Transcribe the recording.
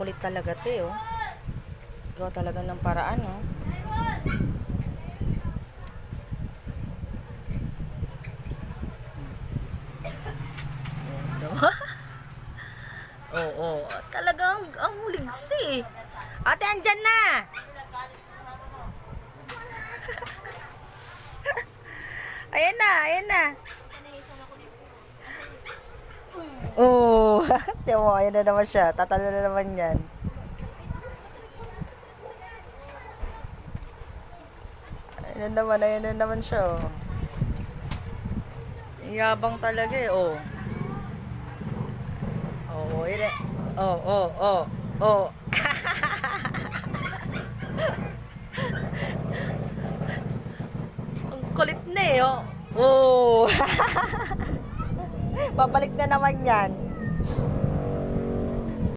kulit talaga, te, oh. Ikaw talaga ng paraan, oh. Oo, talagang ang ligsi. Ate, andyan na! Ayan na, ayan na. Oo. Tiyo mo, ayan na naman siya. Tatalo na naman yan. Ayan na naman siya, oh. Yabang talaga, eh, oh. Oo, yun eh. Oh. Ang kulit na, eh, oh. Oh. Babalik na naman yan.